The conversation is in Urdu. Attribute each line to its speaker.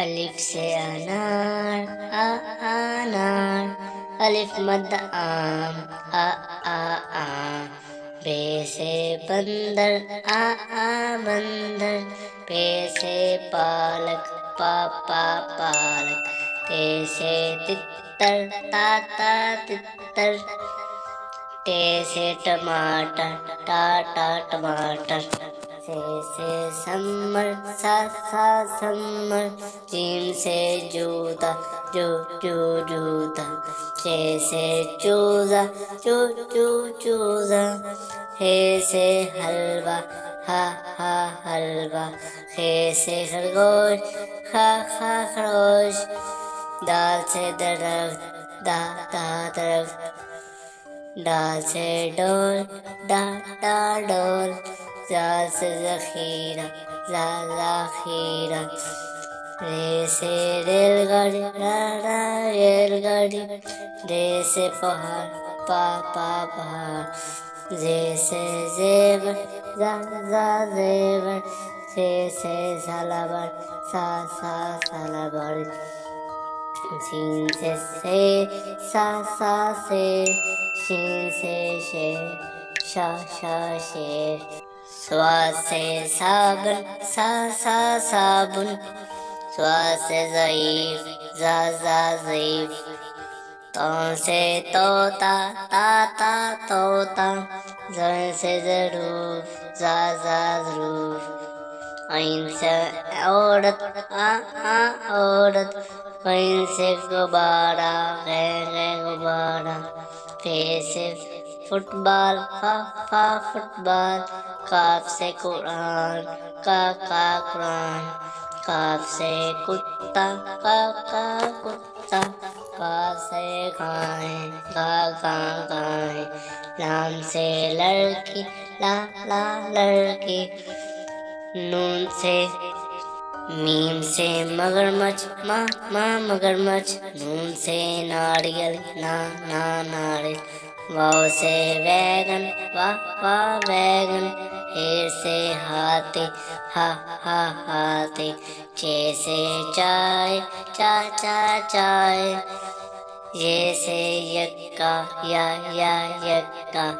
Speaker 1: الف سے انار انار، الف مد آم آم، بے سے بندر بندر، پے سے پالک پالک، تے سے تتر تتر، ٹے سے ٹماٹر ٹماٹر، سے سمر سمر، جیم سے جوتا جوتا، چے سے چوزا چوزا، ہے سے حلوہ حلوہ، خے سے خرگوش خرگوش، دال سے درخت درخت، ڈال سے ڈول ڈول، زال سے ذخیرہ ذخیرہ، رے سے ریل گاڑی، رے سے پہاڑ پہاڑ، زے سے زیور زیور، سے سالابر سالابر، سین سے شیر شین سے شیر، سواد سے صابن صابن، سواد سے ضعیف ضعیف، طاء سے طوطا طوطا، زر سے ظروف ظروف، عین سے عورت عورت، غین سے غبارہ غبارہ، پے سے فٹ بال فٹ بال، کاف سے قرآن قرآن، کاف سے کتا کتا، کاف سے گائے گائے، لام سے لڑکی لڑکی، نون سے میم سے مگرمچھ مگرمچھ، نون سے ناریل ناریل، واو سے ویگن ویگن، ہیر سے ہاتھی ہاتھی، چے سے چائے چائے، یہ سے یکا یکا۔